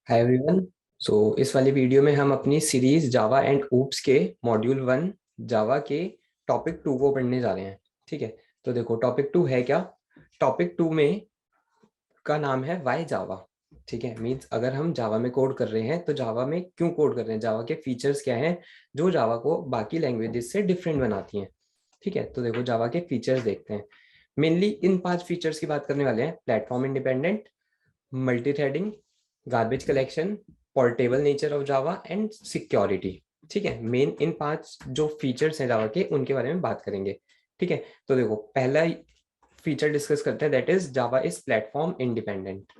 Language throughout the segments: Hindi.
Hi everyone. इस वाली वीडियो में हम अपनी सीरीज जावा एंड ऊप्स के मॉड्यूल 1 जावा के टॉपिक 2 को पढ़ने जा रहे हैं। ठीक है, तो देखो टॉपिक 2 है क्या। टॉपिक 2 में का नाम है वाई जावा। ठीक है, मीन्स अगर हम जावा में कोड कर रहे हैं तो जावा में क्यों कोड कर रहे हैं, जावा के फीचर्स क्या हैं जो जावा को बाकी लैंग्वेजेस से डिफरेंट बनाती हैं। ठीक है, तो देखो जावा के फीचर्स देखते हैं। मेनली इन 5 फीचर्स की बात करने वाले हैं। Platform independent, multi threading, garbage collection, portable nature of Java and security. ठीक है, मेन इन 5 जो फीचर्स हैं जावा के उनके बारे में बात करेंगे। ठीक है, तो देखो पहला फीचर डिस्कस करते हैं, that is Java is platform independent.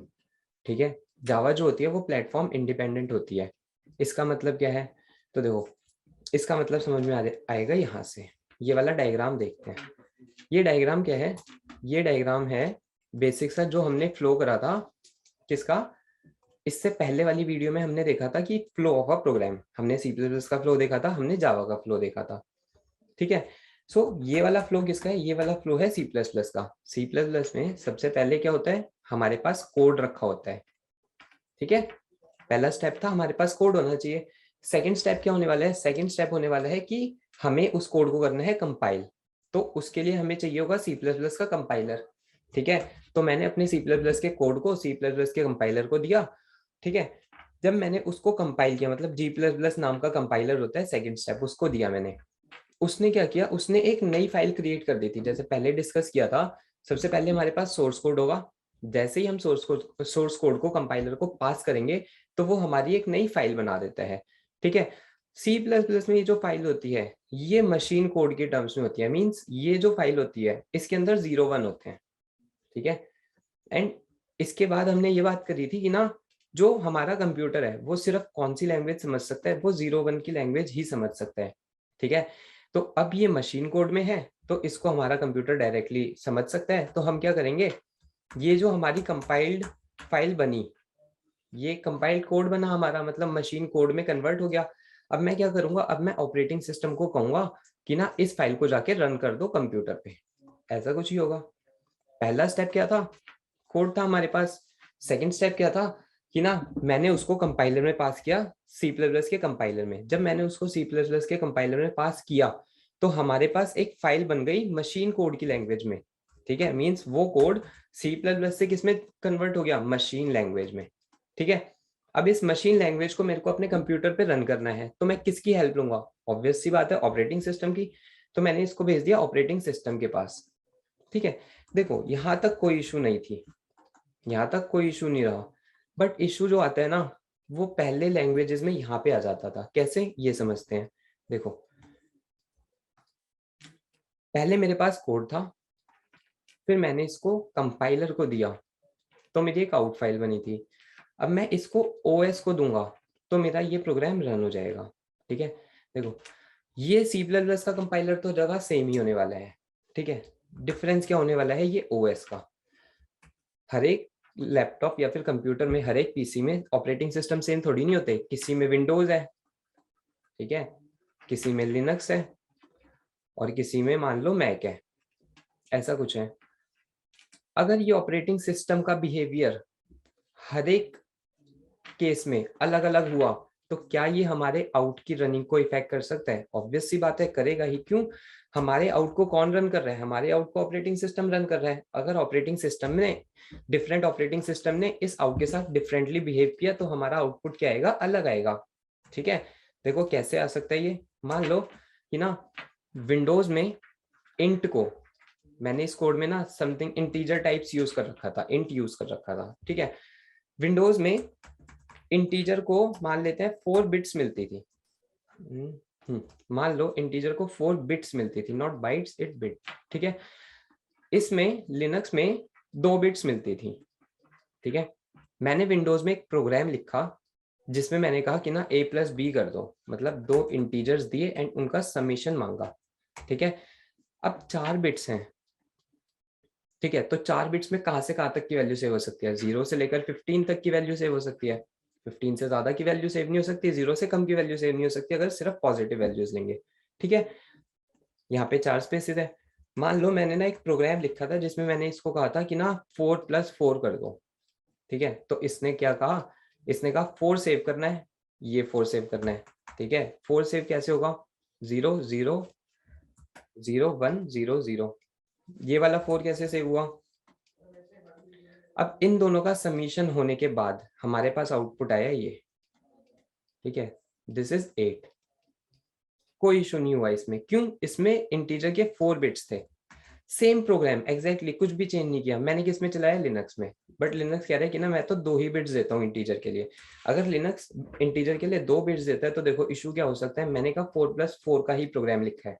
ठीक है, जावा जो होती है वो प्लेटफॉर्म इंडिपेंडेंट होती है। इसका मतलब क्या है, तो देखो इसका मतलब समझ में आएगा यहाँ से। ये वाला डायग्राम देखते हैं। ये डायग्राम क्या है, ये डायग्राम है बेसिक सा जो हमने फ्लो करा था। किसका, इससे पहले वाली वीडियो में हमने देखा था कि फ्लो ऑफ अ प्रोग्राम, हमने सी प्लस प्लस का फ्लो देखा था, हमने जावा का फ्लो देखा था। ठीक है, ये वाला फ्लो किसका है, ये वाला फ्लो है सी प्लस प्लस का। सी प्लस प्लस में सबसे पहले क्या होता है, हमारे पास कोड रखा होता है। ठीक है, पहला स्टेप था हमारे पास कोड होना चाहिए। सेकंड स्टेप क्या होने वाला है, सेकंड स्टेप होने वाला है कि हमें उस कोड को करना है कंपाइल। तो उसके लिए हमें चाहिए होगा सी प्लस प्लस का कंपाइलर। ठीक है, तो मैंने अपने सी प्लस प्लस के कोड को सी प्लस प्लस के कंपाइलर को दिया। ठीक है, जब मैंने उसको कंपाइल किया, मतलब जी प्लस प्लस नाम का कंपाइलर होता है, सेकंड स्टेप उसको दिया मैंने। उसने क्या किया, उसने एक नई फाइल क्रिएट कर दी थी, जैसे पहले डिस्कस किया था। सबसे पहले हमारे पास सोर्स कोड होगा। जैसे ही हम सोर्स कोड को कंपाइलर को पास करेंगे तो वो हमारी एक नई फाइल बना देता है। ठीक है, सी प्लस प्लस में ये जो फाइल होती है ये मशीन कोड के टर्म्स में होती है। मीन्स ये जो फाइल होती है इसके अंदर 0 1 होते हैं। ठीक है, एंड इसके बाद हमने ये बात करी थी कि ना, जो हमारा कंप्यूटर है वो सिर्फ कौन सी लैंग्वेज समझ सकता है, वो 0 1 की लैंग्वेज ही समझ सकता है। ठीक है, तो अब ये मशीन कोड में है तो इसको हमारा कंप्यूटर डायरेक्टली समझ सकता है। तो हम क्या करेंगे, ये जो हमारी कंपाइल्ड फाइल बनी, ये कंपाइल्ड कोड बना हमारा, मतलब मशीन कोड में कन्वर्ट हो गया। अब मैं क्या करूंगा, अब मैं ऑपरेटिंग सिस्टम को कहूंगा कि ना इस फाइल को जाके रन कर दो कंप्यूटर पे। ऐसा कुछ ही होगा। पहला स्टेप क्या था, कोड था हमारे पास। सेकंड स्टेप क्या था कि ना मैंने उसको कंपाइलर में पास किया, सी प्लस प्लस के कंपाइलर में। जब मैंने उसको सी प्लस प्लस के कंपाइलर में पास किया तो हमारे पास एक फाइल बन गई मशीन कोड की लैंग्वेज में। ठीक है, मीन्स वो कोड सी प्लस प्लस से किसमें कन्वर्ट हो गया, मशीन लैंग्वेज में। ठीक है, अब इस मशीन लैंग्वेज को मेरे को अपने कंप्यूटर पे रन करना है तो मैं किसकी हेल्प लूंगा, ऑब्वियस सी बात है ऑपरेटिंग सिस्टम की। तो मैंने इसको भेज दिया ऑपरेटिंग सिस्टम के पास। ठीक है, देखो यहां तक कोई इशू नहीं थी, यहाँ तक कोई इशू नहीं रहा। बट इशू जो आता है ना, वो पहले लैंग्वेजेस में यहाँ पे आ जाता था। कैसे, ये समझते हैं। देखो पहले मेरे पास कोड था, फिर मैंने इसको कंपाइलर को दिया तो मेरी एक आउट फाइल बनी थी। अब मैं इसको ओएस को दूंगा तो मेरा ये प्रोग्राम रन हो जाएगा। ठीक है, देखो ये सी प्लस प्लस का कंपाइलर तो जगह सेम ही होने वाला है। ठीक है, डिफरेंस क्या होने वाला है, ये ओएस का। हर एक लैपटॉप या फिर कंप्यूटर में, हर एक पीसी में ऑपरेटिंग सिस्टम सेम थोड़ी नहीं होते। किसी में विंडोज है, ठीक है, किसी में लिनक्स है, और किसी में मान लो मैक है। ऐसा कुछ है। अगर ये ऑपरेटिंग सिस्टम का बिहेवियर हर एक केस में अलग अलग हुआ तो क्या ये हमारे आउट की रनिंग को इफेक्ट कर सकता है, ऑब्वियस सी बात है करेगा ही। क्यों, हमारे आउट को कौन रन कर रहा है, हमारे आउट को ऑपरेटिंग सिस्टम रन कर रहा है। अगर ऑपरेटिंग सिस्टम ने, डिफरेंट ऑपरेटिंग सिस्टम ने इस आउट के साथ डिफरेंटली बिहेव किया तो हमारा आउटपुट क्या आएगा, अलग आएगा। ठीक है, देखो कैसे आ सकता है ये। मान लो कि ना विंडोज में इंट को, मैंने इस कोड में ना समथिंग इंटीजर टाइप्स यूज कर रखा था, इंट यूज कर रखा था। ठीक है, विंडोज में इंटीजर को मान लेते हैं 4 बिट्स मिलती थी। मान लो इंटीजर को 4 बिट्स मिलती थी, नॉट बाइट्स, इट बिट। ठीक है, इसमें लिनक्स में 2 बिट्स मिलती थी। ठीक है, मैंने विंडोज में एक प्रोग्राम लिखा जिसमें मैंने कहा कि ना a प्लस बी कर दो, मतलब 2 इंटीजर्स दिए एंड उनका समेशन मांगा। ठीक है, अब 4 बिट्स हैं। ठीक है, तो 4 बिट्स में कहां से कहां तक की वैल्यू सेव हो सकती है, 0 से लेकर 15 तक की वैल्यू सेव हो सकती है। 15 से ज्यादा की वैल्यू सेव नहीं हो सकती, 0 से कम की वैल्यू सेव नहीं हो सकती अगर सिर्फ पॉजिटिव वैल्यूज लेंगे। ठीक है, यहाँ पे 4 स्पेसेस है। मान लो मैंने ना एक प्रोग्राम लिखा था जिसमें मैंने इसको कहा था कि ना 4 + 4 कर दो। ठीक है, तो इसने क्या कहा इसने कहा 4 सेव करना है, ये 4 सेव करना है, ठीक है। 4 सेव कैसे होगा, 0 0 0 1 0 0, ये वाला 4 कैसे सेव हुआ। अब इन दोनों का समीशन होने के बाद हमारे पास आउटपुट आया ये, ठीक है, दिस इज 8। कोई इशू नहीं हुआ इसमें, क्यों, इसमें इंटीजर के 4 बिट्स थे, सेम प्रोग्राम एग्जैक्टली, कुछ भी चेंज नहीं किया मैंने। किस में चलाया, लिनक्स में, बट लिनक्स कह रहा है कि ना मैं तो 2 ही बिट्स देता हूँ इंटीजर के लिए। अगर लिनक्स इंटीजर के लिए 2 बिट्स देता है तो देखो इशू क्या हो सकता है, मैंने कहा 4+4 का ही प्रोग्राम लिखा है,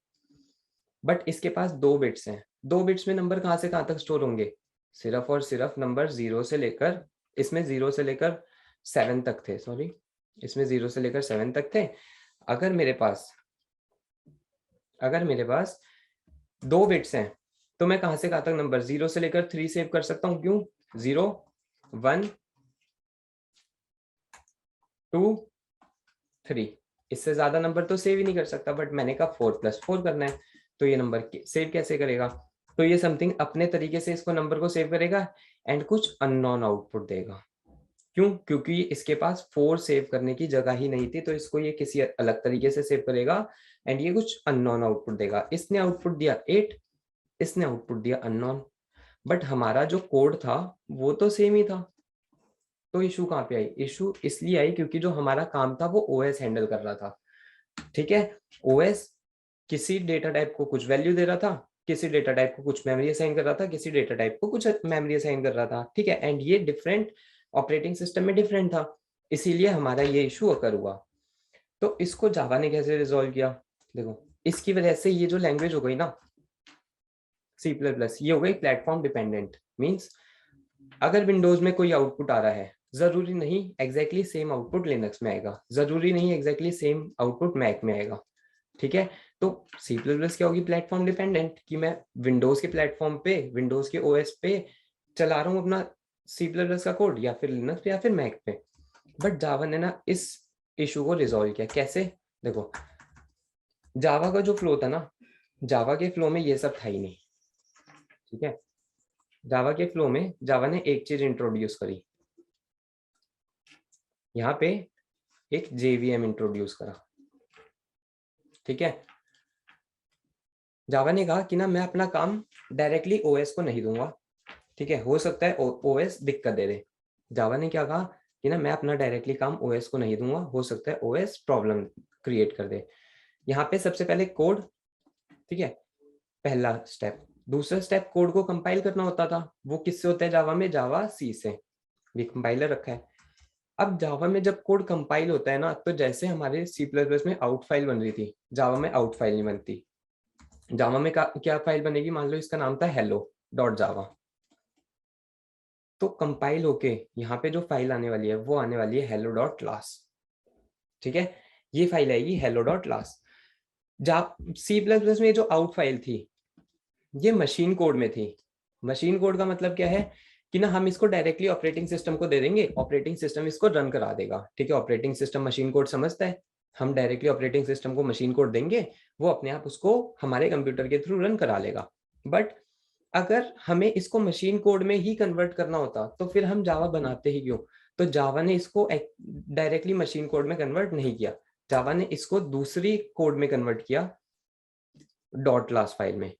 बट इसके पास 2 बिट्स हैं। 2 बिट्स में नंबर कहाँ से कहाँ तक स्टोर होंगे, सिर्फ और सिर्फ नंबर 0 से लेकर, इसमें 0 से लेकर 7 तक थे, सॉरी इसमें 0 से लेकर 7 तक थे। अगर मेरे पास 2 बिट्स हैं तो मैं कहां से कहां तक नंबर 0 से लेकर 3 सेव कर सकता हूं, क्यों, 0 1 2 3, इससे ज्यादा नंबर तो सेव ही नहीं कर सकता, बट मैंने कहा 4+4 करना है, तो ये नंबर सेव कैसे करेगा, तो ये समथिंग अपने तरीके से इसको नंबर को सेव करेगा एंड कुछ अननोन आउटपुट देगा। क्यों, क्योंकि इसके पास 4 सेव करने की जगह ही नहीं थी, तो इसको ये किसी अलग तरीके से सेव करेगा एंड ये कुछ अननोन आउटपुट देगा। इसने आउटपुट दिया 8, इसने आउटपुट दिया अननोन, बट हमारा जो कोड था वो तो सेम ही था। तो इशू कहाँ पे आई, इशू इसलिए आई क्योंकि जो हमारा काम था वो ओएस हैंडल कर रहा था, ठीक है। ओएस किसी डेटा टाइप को कुछ वैल्यू दे रहा था, किसी डेटा टाइप को कुछ मेमोरी असाइन कर रहा था, किसी डेटा टाइप को कुछ मेमोरी असाइन कर रहा था, ठीक है। एंड ये डिफरेंट ऑपरेटिंग सिस्टम में डिफरेंट था, इसीलिए हमारा ये इशू अकर हुआ। तो इसको जावा ने कैसे रिजोल्व किया, देखो इसकी वजह से ये जो लैंग्वेज हो गई ना C++, ये हो गई प्लेटफॉर्म डिपेंडेंट। मींस अगर विंडोज में कोई आउटपुट आ रहा है, जरूरी नहीं एग्जैक्टली सेम आउटपुट लिनक्स में आएगा, जरूरी नहीं एग्जैक्टली सेम आउटपुट मैक में आएगा, ठीक है। तो C++ क्या होगी, प्लेटफॉर्म डिपेंडेंट, कि मैं विंडोज के प्लेटफॉर्म पे, विंडोज के ओएस पे चला रहा हूँ अपना C++ का कोड, या फिर लिनक्स पे या फिर मैक पे। बट जावा ने ना इस इशू को रिजोल्व किया, कैसे, देखो जावा का जो फ्लो था ना, जावा के फ्लो में ये सब था ही नहीं, ठीक है। जावा के फ्लो में जावा ने एक चीज इंट्रोड्यूस करी, यहाँ पे एक JVM इंट्रोड्यूस करा, ठीक है। जावा ने कहा कि ना मैं अपना काम डायरेक्टली ओएस को नहीं दूंगा, ठीक है, हो सकता है ओएस दिक्कत दे दे। जावा ने क्या कहा कि ना मैं अपना डायरेक्टली काम ओएस को नहीं दूंगा, हो सकता है ओएस प्रॉब्लम क्रिएट कर दे। यहाँ पे सबसे पहले कोड, ठीक है, पहला स्टेप। दूसरा स्टेप कोड को कंपाइल करना होता था, वो किससे होता है जावा में, जावा सी से, ये कंपाइलर रखा है। अब जावा में जब कोड कंपाइल होता है ना, तो जैसे हमारे C++ में आउट फाइल बन रही थी, जावा में आउट फाइल नहीं बनती। जावा में क्या फाइल बनेगी, मान लो इसका नाम था hello.java, तो कंपाइल होके यहाँ पे जो फाइल आने वाली है वो आने वाली है hello.class, ठीक है। ये फाइल आएगी hello.class। C++ में जो आउट फाइल थी ये मशीन कोड में थी। मशीन कोड का मतलब क्या है कि ना हम इसको डायरेक्टली ऑपरेटिंग सिस्टम को दे देंगे, ऑपरेटिंग सिस्टम इसको रन करा देगा, ठीक है। ऑपरेटिंग सिस्टम मशीन कोड समझता है, हम डायरेक्टली ऑपरेटिंग सिस्टम को मशीन कोड देंगे, वो अपने आप उसको हमारे कंप्यूटर के थ्रू रन करा लेगा। बट अगर हमें इसको मशीन कोड में ही कन्वर्ट करना होता तो फिर हम जावा बनाते ही क्यों। तो जावा ने इसको डायरेक्टली मशीन कोड में कन्वर्ट नहीं किया, जावा ने इसको दूसरी कोड में कन्वर्ट किया, डॉट क्लास फाइल में।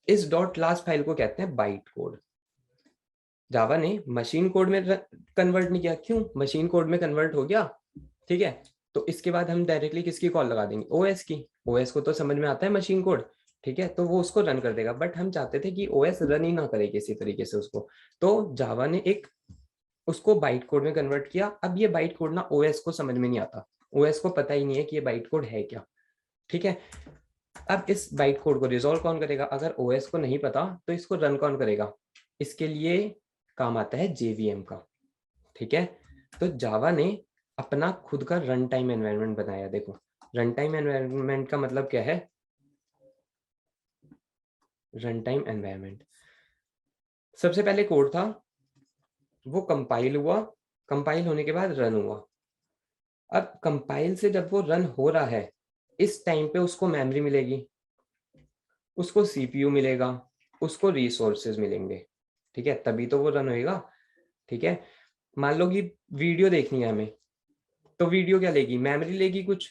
इस डॉट क्लास फाइल को कहते हैं बाइट कोड। जावा ने मशीन कोड में कन्वर्ट नहीं किया, क्यों, मशीन कोड में कन्वर्ट हो गया, ठीक है। तो इसके बाद हम डायरेक्टली किसकी कॉल लगा देंगे, ओएस की। ओएस को तो समझ में आता है मशीन कोड, ठीक है, तो वो उसको रन कर देगा। बट हम चाहते थे कि ओएस रन ही ना करे किसी तरीके से उसको, तो जावा ने एक उसको बाइट कोड में कन्वर्ट किया। अब ये बाइट कोड ना ओएस को समझ में नहीं आता, ओएस को पता ही नहीं है कि ये बाइट कोड है क्या, ठीक है। अब इस बाइट कोड को रिजोल्व कौन करेगा, अगर ओएस को नहीं पता तो इसको रन कौन करेगा, इसके लिए काम आता है JVM का, ठीक है। तो जावा ने अपना खुद का रन टाइम एनवायरनमेंट बनाया। देखो रन टाइम एनवायरनमेंट का मतलब क्या है, रन टाइम एनवायरनमेंट, सबसे पहले कोड था वो कंपाइल हुआ, कंपाइल होने के बाद रन हुआ। अब कंपाइल से जब वो रन हो रहा है, इस टाइम पे उसको मेमोरी मिलेगी, उसको CPU मिलेगा, उसको रिसोर्सेज मिलेंगे, ठीक है, तभी तो वो रन होएगा, ठीक है। मान लो कि वीडियो देखनी है हमें, तो वीडियो क्या लेगी, मेमोरी लेगी कुछ,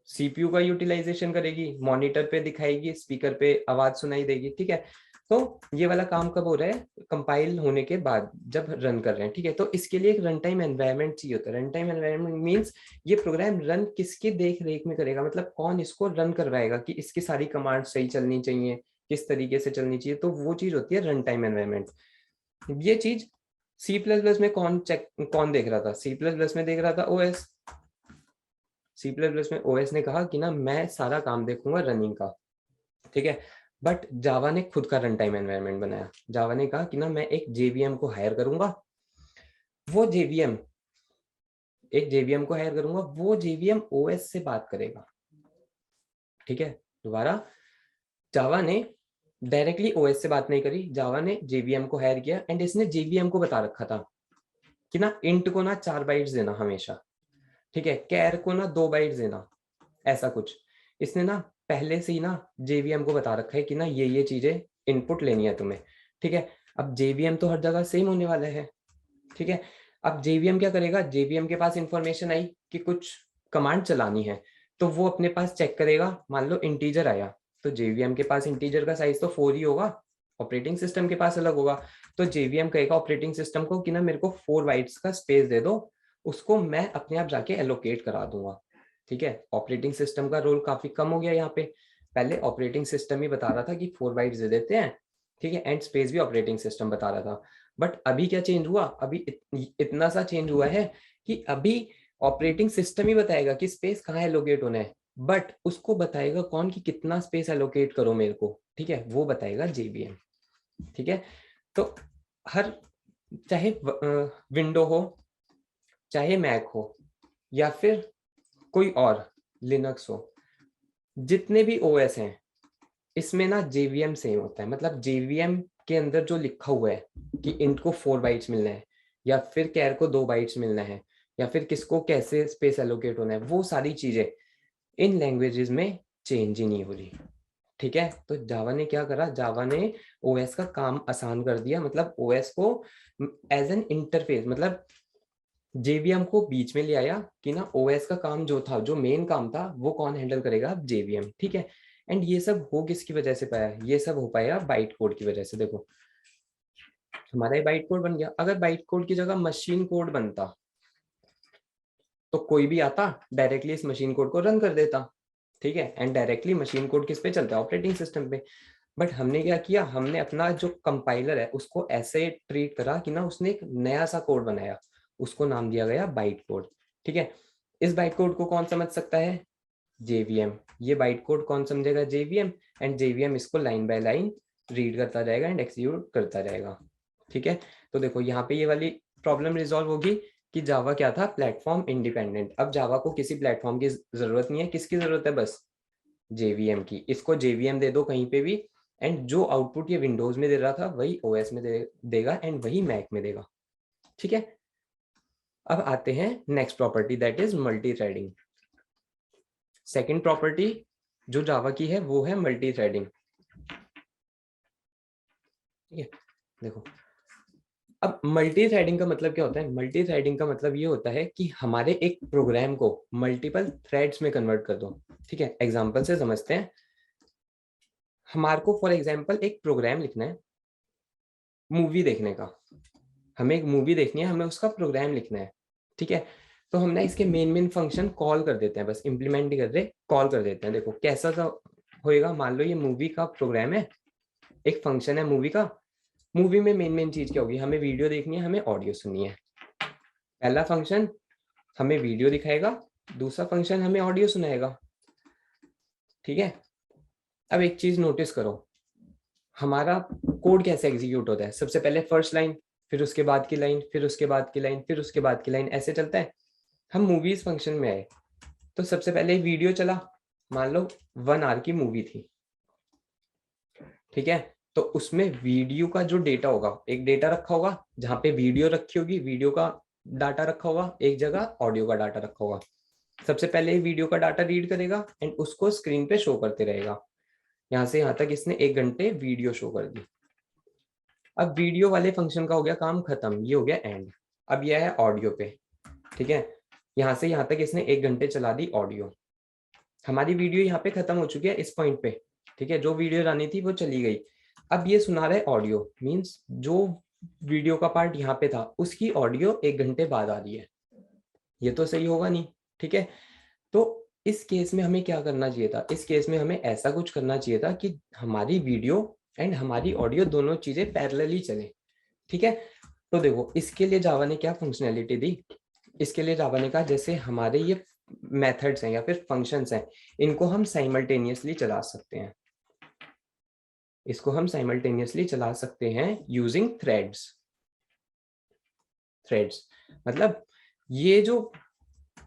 सीपीयू का यूटिलाइजेशन करेगी, मॉनिटर पे दिखाएगी, स्पीकर पे आवाज सुनाई देगी, ठीक है। तो ये वाला काम कब हो रहा है, कंपाइल होने के बाद जब रन कर रहे हैं, ठीक है। तो इसके लिए एक रन टाइम एनवायरनमेंट चाहिए होता है। रन टाइम एनवायरनमेंट मींस ये प्रोग्राम रन किसकी देख रेख में करेगा, मतलब कौन इसको रन करवाएगा कि इसकी सारी कमांड सही चलनी चाहिए, किस तरीके से चलनी चाहिए, तो वो चीज होती है रन टाइम एनवायरनमेंट। ये चीज C++ में कौन देख रहा था, C++ में देख रहा था ओएस। C++ में ओएस ने कहा कि ना मैं सारा काम देखूंगा रनिंग का, ठीक है। बट जावा ने खुद का रन टाइम एनवायरनमेंट बनाया। जावा ने कहा कि ना मैं एक जेवीएम को हायर करूंगा, वो जेवीएम एक जेवीएम को हायर करूंगा, वो जेवीएम ओएस से बात करेगा, ठीक है। दोबारा, जावा ने डायरेक्टली ओएस से बात नहीं करी, जावा ने जेवीएम को हायर किया एंड इसने जेवीएम को बता रखा था कि ना इंट को ना 4 बाइट्स देना हमेशा, ठीक है, कैर को ना 2 बाइट्स देना, ऐसा कुछ। इसने ना पहले से ही ना जेवीएम को बता रखा है कि ना ये चीजें इनपुट लेनी है तुम्हें, ठीक है। अब जेवीएम तो हर जगह सेम होने वाला है, ठीक है। अब जेवीएम क्या करेगा, जेवीएम के पास इंफॉर्मेशन आई कि कुछ कमांड चलानी है, तो वो अपने पास चेक करेगा। मान लो इंटीजर आया, तो जेवीएम के पास इंटीजर का साइज तो 4 ही होगा, ऑपरेटिंग सिस्टम के पास अलग होगा। तो जेवीएम कहेगा ऑपरेटिंग सिस्टम को कि ना मेरे को 4 बाइट्स का स्पेस दे दो, उसको मैं अपने आप जाके एलोकेट करा दूंगा, ठीक है। ऑपरेटिंग सिस्टम का रोल काफी कम हो गया यहाँ पे। पहले ऑपरेटिंग सिस्टम ही बता रहा था कि 4 बाइट्स दे देते हैं, ठीक है, एंड स्पेस भी ऑपरेटिंग सिस्टम बता रहा था। बट अभी क्या चेंज हुआ, अभी इतना सा चेंज हुआ है कि अभी ऑपरेटिंग सिस्टम ही बताएगा कि स्पेस कहाँ एलोकेट होना है, बट उसको बताएगा कौन कि कितना स्पेस एलोकेट करो मेरे को, ठीक है, वो बताएगा जेवीएम, ठीक है। तो हर, चाहे विंडो हो, चाहे मैक हो, या फिर कोई और लिनक्स हो, जितने भी ओएस हैं, इसमें ना जेवीएम सेम होता है। मतलब जेवीएम के अंदर जो लिखा हुआ है कि इंट को 4 बाइट्स मिलना है, या फिर कैर को 2 बाइट्स मिलना है, या फिर किसको कैसे स्पेस एलोकेट होना है, वो सारी चीजें इन लैंग्वेजेस में चेंज ही नहीं हो रही, ठीक है। तो जावा ने क्या करा, जावा ने ओएस का काम आसान कर दिया। मतलब ओएस को एज एन इंटरफेस, मतलब जेवीएम को बीच में ले आया कि ना ओएस का काम जो था, जो मेन काम था, वो कौन हैंडल करेगा, अब जेवीएम, ठीक है। एंड ये सब हो किसकी वजह से पाया, ये सब हो पाया बाइट कोड की वजह से। देखो हमारा ये बाइट कोड बन गया। अगर बाइट कोड की जगह मशीन कोड बनता, तो कोई भी आता डायरेक्टली इस मशीन कोड को रन कर देता, ठीक है। एंड डायरेक्टली मशीन कोड किस पे चलता है, ऑपरेटिंग सिस्टम पे। बट हमने क्या किया, हमने अपना जो कंपाइलर है उसको ऐसे ट्रीट करा कि ना उसने एक नया सा कोड बनाया, उसको नाम दिया गया बाइट कोड, ठीक है। इस बाइट कोड को कौन समझ सकता है, जेवीएम। ये बाइट कोड कौन समझेगा, जेवीएम। एंड जेवीएम इसको लाइन बाय लाइन रीड करता जाएगा एंड एक्सिक्यूट करता जाएगा, ठीक है। तो देखो यहाँ पे ये वाली प्रॉब्लम रिजॉल्व होगी कि जावा क्या था, प्लेटफॉर्म इंडिपेंडेंट। अब जावा को किसी प्लेटफॉर्म की जरूरत नहीं है, किसकी जरूरत है, बस जेवीएम की। इसको जेवीएम दे दो कहीं पे भी, एंड जो आउटपुट ये विंडोज में दे रहा था वही ओएस में देगा एंड वही मैक में देगा, ठीक है। अब आते हैं next property, that is multi threading. Second property जो जावा की है वो है मल्टी थ्रेडिंग, ठीक है। देखो अब मल्टी थ्रेडिंग का मतलब क्या होता है, मल्टी थ्रेडिंग का मतलब ये होता है कि हमारे एक प्रोग्राम को मल्टीपल थ्रेड्स में कन्वर्ट कर दो, ठीक है। एग्जांपल से समझते हैं। हमारे को फॉर एग्जांपल एक प्रोग्राम लिखना है मूवी देखने का, हमें एक मूवी देखनी है, हमें उसका प्रोग्राम लिखना है, ठीक है। तो हम ना इसके मेन फंक्शन कॉल कर देते हैं, बस इंप्लीमेंट नहीं कर रहे, कॉल कर देते हैं। देखो कैसा सा होएगा, मान लो ये मूवी का प्रोग्राम है, एक फंक्शन है मूवी का। मूवी में मेन चीज क्या होगी, हमें वीडियो देखनी है, हमें ऑडियो सुननी है। पहला फंक्शन हमें वीडियो दिखाएगा, दूसरा फंक्शन हमें ऑडियो सुनाएगा, ठीक है। अब एक चीज नोटिस करो, हमारा कोड कैसे एग्जीक्यूट होता है, सबसे पहले फर्स्ट लाइन, फिर उसके बाद की लाइन, फिर उसके बाद की लाइन, फिर उसके बाद की लाइन, ऐसे चलता है। हम मूवीज फंक्शन में आए, तो सबसे पहले वीडियो चला। मान लो 1 आवर की मूवी थी, ठीक है। तो उसमें वीडियो का जो डेटा होगा, एक डेटा रखा होगा जहां पे वीडियो रखी होगी, वीडियो का डाटा रखा होगा, एक जगह ऑडियो का डाटा रखा होगा। सबसे पहले वीडियो का डाटा रीड करेगा एंड उसको स्क्रीन पे शो करते रहेगा। यहाँ से यहाँ तक इसने 1 घंटे वीडियो शो कर दी। अब वीडियो वाले फंक्शन का हो गया काम खत्म, ये हो गया एंड। अब यह है ऑडियो पे, ठीक है। यहाँ से यहाँ तक इसने 1 घंटे चला दी ऑडियो। हमारी वीडियो यहाँ पे खत्म हो चुकी है इस पॉइंट पे, ठीक है। जो वीडियो लानी थी वो चली गई। अब ये सुना रहा है ऑडियो, मीन्स जो वीडियो का पार्ट यहाँ पे था उसकी ऑडियो 1 घंटे बाद आ रही है। ये तो सही होगा नहीं, ठीक है। तो इस केस में हमें क्या करना चाहिए था, इस केस में हमें ऐसा कुछ करना चाहिए था कि हमारी वीडियो एंड हमारी ऑडियो दोनों चीजें पैरेलली चले, ठीक है। तो देखो इसके लिए जावा ने क्या फंक्शनैलिटी दी, इसके लिए जावा ने कहा जैसे हमारे ये मेथड्स हैं या फिर फंक्शंस हैं, इनको हम साइमल्टेनियसली चला सकते हैं, इसको हम साइमल्टेनियसली चला सकते हैं यूजिंग थ्रेड्स। थ्रेड्स मतलब ये जो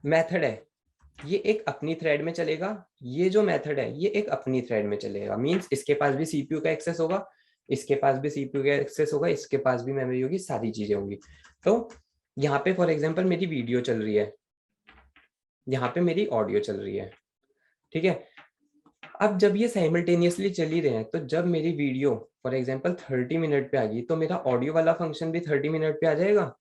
मेथड है ये एक अपनी थ्रेड में चलेगा, ये जो मेथड है ये एक अपनी थ्रेड में चलेगा। मींस इसके पास भी सीपीयू का एक्सेस होगा, इसके पास भी सीपीयू का एक्सेस होगा, इसके पास भी मेमोरी होगी, सारी चीजें होंगी। तो यहाँ पे फॉर एग्जांपल मेरी वीडियो चल रही है, यहाँ पे मेरी ऑडियो चल रही है, ठीक है। अब जब ये साइमल्टेनियसली चल ही रहे हैं तो जब मेरी वीडियो फॉर एग्जांपल 30 मिनट पे आ गई तो मेरा ऑडियो वाला फंक्शन भी 30 मिनट पे आ जाएगा,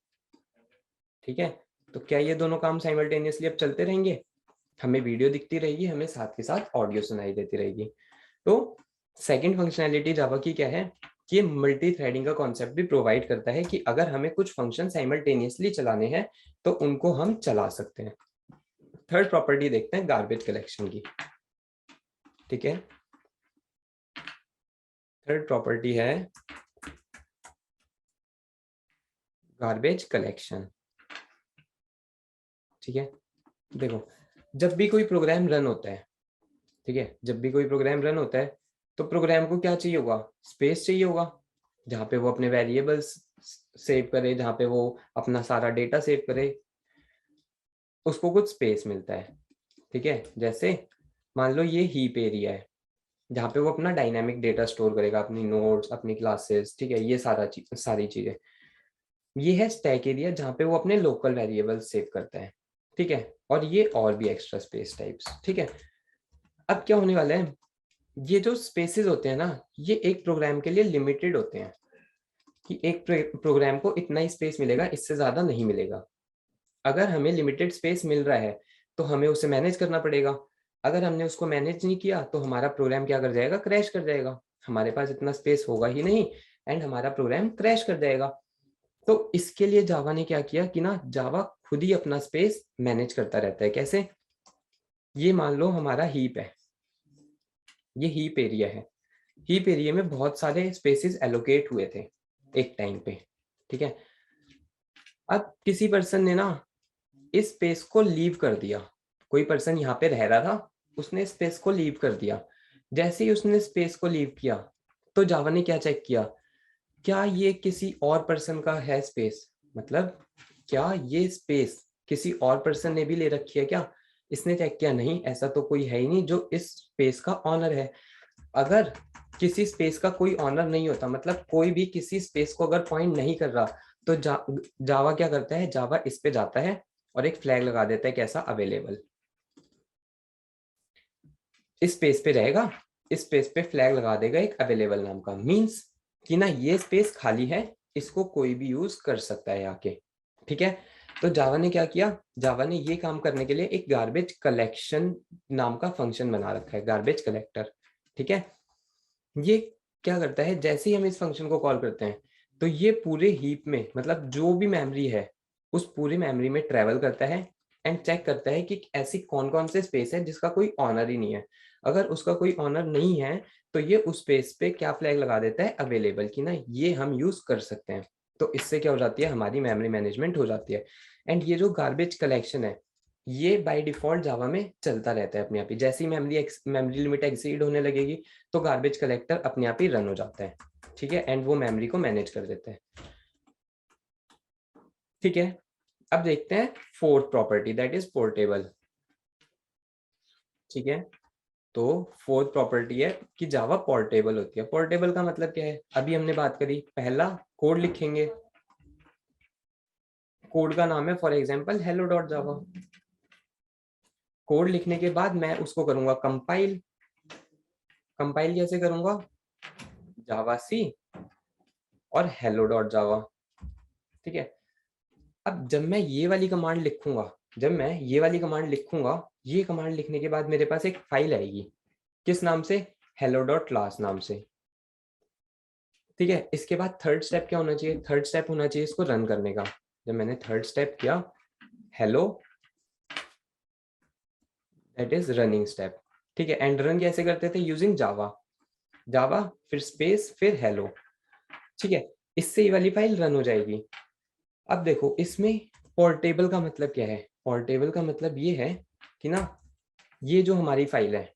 ठीक है। तो क्या ये दोनों काम साइमल्टेनियसली अब चलते रहेंगे, हमें वीडियो दिखती रहेगी, हमें साथ के साथ ऑडियो सुनाई देती रहेगी। तो सेकंड फंक्शनैलिटी जावा की क्या है कि ये मल्टी थ्रेडिंग का कॉन्सेप्ट भी प्रोवाइड करता है कि अगर हमें कुछ फंक्शन साइमल्टेनियसली चलाने हैं तो उनको हम चला सकते हैं। थर्ड प्रॉपर्टी देखते हैं गार्बेज कलेक्शन की, ठीक है। थर्ड प्रॉपर्टी है गार्बेज कलेक्शन, ठीक है। देखो जब भी कोई प्रोग्राम रन होता है, ठीक है, जब भी कोई प्रोग्राम रन होता है तो प्रोग्राम को क्या चाहिए होगा, स्पेस चाहिए होगा, जहाँ पे वो अपने वेरिएबल्स सेव करे, जहाँ पे वो अपना सारा डेटा सेव करे, उसको कुछ स्पेस मिलता है, ठीक है। जैसे मान लो ये हीप एरिया है जहाँ पे वो अपना डायनामिक डेटा स्टोर करेगा, अपनी नोट्स, अपनी क्लासेस, ठीक है, ये सारी चीजें। ये है स्टैक एरिया जहाँ पे वो अपने लोकल वेरिएबल्स सेव करता है, ठीक है। और ये और भी एक्स्ट्रा स्पेस टाइप्स, ठीक है। अब क्या होने वाला है, ये जो स्पेसेस होते हैं ना ये एक प्रोग्राम के लिए लिमिटेड होते हैं कि एक प्रोग्राम को इतना ही स्पेस मिलेगा, इससे ज्यादा नहीं मिलेगा। अगर हमें लिमिटेड स्पेस मिल रहा है तो हमें उसे मैनेज करना पड़ेगा। अगर हमने उसको मैनेज नहीं किया तो हमारा प्रोग्राम क्या कर जाएगा, क्रैश कर जाएगा, हमारे पास इतना स्पेस होगा ही नहीं एंड हमारा प्रोग्राम क्रैश कर जाएगा। तो इसके लिए जावा ने क्या किया कि ना जावा खुद ही अपना स्पेस मैनेज करता रहता है। कैसे, ये मान लो हमारा हीप है, ये हीप एरिया है, हीप एरिया में बहुत सारे स्पेसेस एलोकेट हुए थे एक टाइम पे, ठीक है। अब किसी पर्सन ने ना इस स्पेस को लीव कर दिया, कोई पर्सन यहाँ पे रह रहा था, उसने स्पेस को लीव कर दिया। जैसे ही उसने स्पेस को लीव किया तो जावा ने क्या चेक किया, क्या ये किसी और पर्सन का है स्पेस, मतलब क्या ये स्पेस किसी और पर्सन ने भी ले रखी है क्या। इसने चेक किया नहीं, ऐसा तो कोई है ही नहीं जो इस स्पेस का ऑनर है। अगर किसी स्पेस का कोई ऑनर नहीं होता, मतलब कोई भी किसी स्पेस को अगर पॉइंट नहीं कर रहा, तो जावा क्या करता है, जावा इस पे जाता है और एक फ्लैग लगा देता है, कैसा, अवेलेबल। इस स्पेस पे रहेगा, इस स्पेस पे फ्लैग लगा देगा एक अवेलेबल नाम का, मींस कि ना ये स्पेस खाली है, इसको कोई भी यूज कर सकता है आके, ठीक है। तो जावा ने क्या किया, जावा ने ये काम करने के लिए एक गार्बेज कलेक्शन नाम का फंक्शन बना रखा है, गार्बेज कलेक्टर, ठीक है। ये क्या करता है, जैसे ही हम इस फंक्शन को कॉल करते हैं तो ये पूरे हीप में, मतलब जो भी मेमोरी है उस पूरी मेमोरी में ट्रेवल करता है एंड चेक करता है कि ऐसी कौन कौन से स्पेस है जिसका कोई ऑनर ही नहीं है। अगर उसका कोई ऑनर नहीं है तो ये उस स्पेस पे क्या फ्लैग लगा देता है, अवेलेबल, कि ना ये हम यूज कर सकते हैं। तो इससे क्या हो जाती है, हमारी मेमोरी मैनेजमेंट हो जाती है। एंड ये जो गार्बेज कलेक्शन है ये बाय डिफॉल्ट जावा में चलता रहता है अपने आप ही। जैसी मेमोरी लिमिट एक्सीड होने लगेगी तो गार्बेज कलेक्टर अपने आप ही रन हो जाता है, ठीक है, एंड वो मेमोरी को मैनेज कर देता है, ठीक है। अब देखते हैं fourth property, that is portable, ठीक है। तो फोर्थ प्रॉपर्टी है कि जावा पोर्टेबल होती है। पोर्टेबल का मतलब क्या है, अभी हमने बात करी, पहला कोड लिखेंगे, कोड का नाम है for example hello dot Java. Code लिखने के बाद मैं उसको करूंगा कंपाइल, कंपाइल कैसे करूंगा, जावा सी और हेलो डॉट जावा, ठीक है। अब जब मैं ये वाली कमांड लिखूंगा, ये कमांड लिखने के बाद मेरे पास एक फाइल आएगी, किस नाम से, hello डॉट क्लास नाम से। ठीक है, इसके बाद थर्ड स्टेप क्या होना चाहिए, थर्ड स्टेप होना चाहिए इसको रन करने का। जब मैंने थर्ड स्टेप किया, hello, that is running step. ठीक है, एंड रन कैसे करते थे, यूजिंग जावा फिर स्पेस फिर हेलो। ठीक है, इससे ये वाली फाइल रन हो जाएगी। अब देखो इसमें पोर्टेबल का मतलब क्या है, पोर्टेबल का मतलब ये है कि ना, ये जो हमारी फाइल है,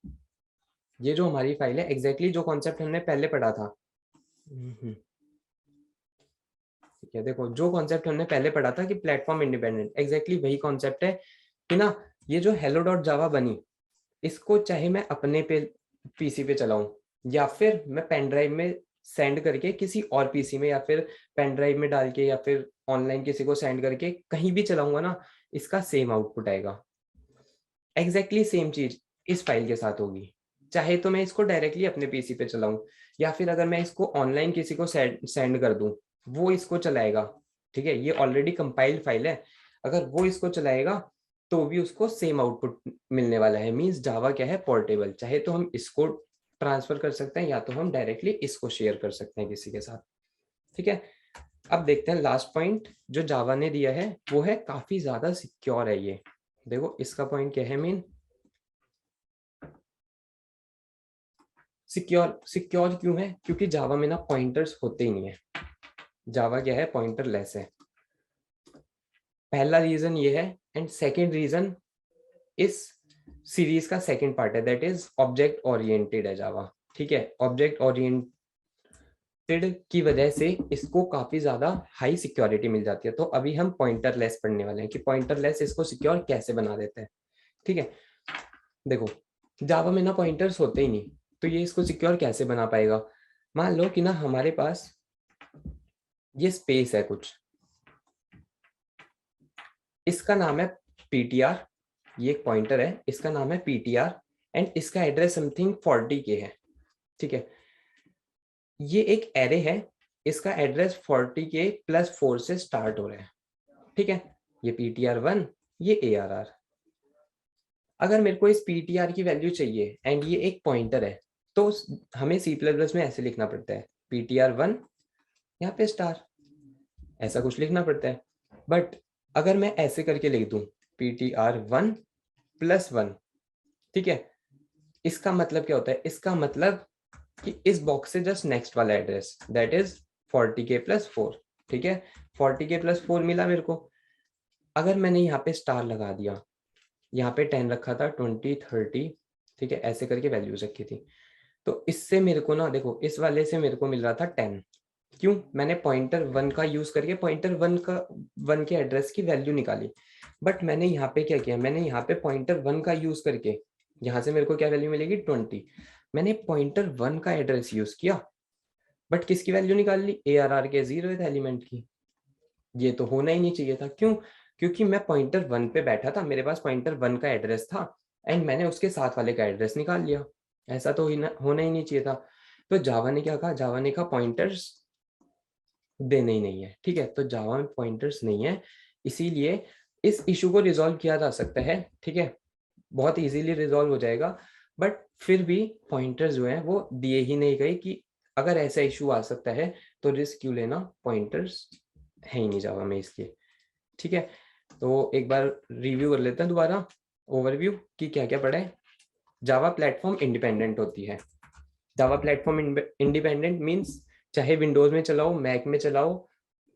एग्जैक्टली जो कॉन्सेप्ट हमने पहले पढ़ा था। ठीक है, देखो जो कॉन्सेप्ट हमने पहले पढ़ा था कि प्लेटफॉर्म इंडिपेंडेंट, एग्जैक्टली वही कॉन्सेप्ट है कि ना, ये जो हेलो डॉट जावा बनी, इसको चाहे मैं अपने पे पीसी पे चलाऊं या फिर मैं पेन ड्राइव में सेंड करके किसी और पीसी में, या फिर पेन ड्राइव में डाल के, या फिर ऑनलाइन किसी को सेंड करके कहीं भी चलाऊंगा ना, इसका सेम आउटपुट आएगा। एग्जैक्टली सेम चीज इस फाइल के साथ होगी। चाहे तो मैं इसको डायरेक्टली अपने पीसी पे चलाऊं, या फिर अगर मैं इसको ऑनलाइन किसी को सेंड कर दूं, वो इसको चलाएगा। ठीक है, ये ऑलरेडी कंपाइल्ड फाइल है, अगर वो इसको चलाएगा तो भी उसको सेम आउटपुट मिलने वाला है। मींस जावा क्या है, पोर्टेबल, चाहे तो हम इसको ट्रांसफर कर सकते हैं या तो हम डायरेक्टली इसको शेयर कर सकते हैं किसी के साथ। ठीक है, अब देखते हैं लास्ट पॉइंट जो जावा ने दिया है, वो है काफी ज्यादा सिक्योर है ये। देखो इसका पॉइंट क्या है, मेन सिक्योर क्यों है, क्योंकि जावा में ना पॉइंटर्स होते ही नहीं है। जावा क्या है, पॉइंटर लेस है, पहला रीजन ये है। एंड सेकंड रीजन इस सीरीज का सेकंड पार्ट है, दैट इज ऑब्जेक्ट ओरिएंटेड है जावा। ठीक है, ऑब्जेक्ट ओरिएंटेड की वजह से इसको काफी ज्यादा हाई सिक्योरिटी मिल जाती है। तो अभी हम पॉइंटर लेस पढ़ने वाले हैं कि पॉइंटर लेस इसको सिक्योर कैसे बना देते हैं। ठीक है, देखो जावा में ना पॉइंटर्स होते ही नहीं, तो ये इसको सिक्योर कैसे बना पाएगा। मान लो कि ना हमारे पास ये स्पेस है कुछ, इसका नाम है पीटीआर, ये एक पॉइंटर है, इसका नाम है पीटीआर, एंड इसका एड्रेस समथिंग 40 के है। ठीक है, ये एक एरे है, इसका एड्रेस 40 के प्लस 4 से स्टार्ट हो रहा है। ठीक है, ये ptr1, ये arr। अगर मेरे को इस ptr की वैल्यू चाहिए एंड ये एक पॉइंटर है, तो हमें C++ में ऐसे लिखना पड़ता है ptr1 यहाँ पे स्टार, ऐसा कुछ लिखना पड़ता है। बट अगर मैं ऐसे करके लिख दूं ptr1 प्लस 1, ठीक है, इसका मतलब क्या होता है, इसका मतलब कि इस बॉक्स से जस्ट नेक्स्ट वाला एड्रेस, दैट इज 40 के प्लस 4। ठीक है, 40 के प्लस 4 मिला मेरे को। अगर मैंने यहाँ पे स्टार लगा दिया, यहाँ पे 10 रखा था, 20 30, ठीक है, ऐसे करके वैल्यूज रखी थी, तो इससे मेरे को ना, देखो इस वाले से मेरे को मिल रहा था 10। क्यों, मैंने पॉइंटर 1 का यूज करके पॉइंटर 1 के एड्रेस की वैल्यू निकाली। बट मैंने यहाँ पे क्या किया, मैंने यहाँ पे पॉइंटर 1 का यूज करके, यहाँ से मेरे को क्या वैल्यू मिलेगी 20, मैंने पॉइंटर 1 का एड्रेस यूज किया, बट किसकी वैल्यू निकाल ली, ARR के 0th एलिमेंट की। ये तो होना ही नहीं चाहिए था। क्यों, क्योंकि मैं पॉइंटर 1 पे बैठा था, मेरे पास पॉइंटर 1 का एड्रेस था, एंड मैंने उसके साथ वाले का एड्रेस निकाल लिया। ऐसा तो होना ही नहीं चाहिए था। तो जावा ने क्या कहा, जावा ने कहा पॉइंटर्स देने ही नहीं है। ठीक है, तो जावा में पॉइंटर्स नहीं है, इसीलिए इस इशू को रिजॉल्व किया जा सकता है। ठीक है, बहुत इजीली रिजॉल्व हो जाएगा, बट फिर भी पॉइंटर्स जो है वो दिए ही नहीं गए कि अगर ऐसा इशू आ सकता है तो रिस्क क्यों लेना, पॉइंटर्स है ही नहीं जावा में इसलिए। ठीक है, तो एक बार रिव्यू कर लेते हैं दोबारा, ओवरव्यू कि क्या क्या पढ़ा है। जावा प्लेटफॉर्म इंडिपेंडेंट होती है। जावा प्लेटफॉर्म इंडिपेंडेंट मींस चाहे विंडोज में चलाओ, मैक में चलाओ,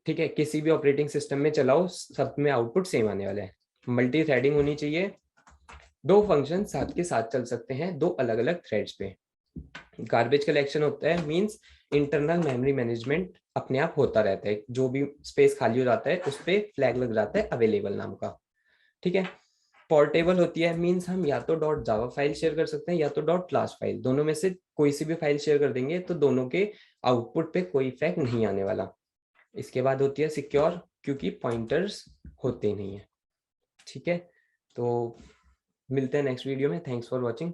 ठीक है, किसी भी ऑपरेटिंग सिस्टम में चलाओ, सब में आउटपुट सेम आने वाले हैं। मल्टी थ्रेडिंग होनी चाहिए, दो फंक्शन साथ के साथ चल सकते हैं दो अलग अलग थ्रेड्स पे। गार्बेज कलेक्शन होता है, मींस इंटरनल मेमोरी मैनेजमेंट अपने आप होता रहता है, जो भी स्पेस खाली हो जाता है उस पर फ्लैग लग जाता है अवेलेबल नाम का। ठीक है, पोर्टेबल होती है, मींस हम या तो डॉट जावा फाइल शेयर कर सकते हैं या तो डॉट क्लास फाइल, दोनों में से कोई सी भी फाइल शेयर कर देंगे तो दोनों के आउटपुट पे कोई इफेक्ट नहीं आने वाला। इसके बाद होती है सिक्योर, क्योंकि पॉइंटर्स होते नहीं है। ठीक है, तो मिलते हैं नेक्स्ट वीडियो में, थैंक्स फॉर वॉचिंग।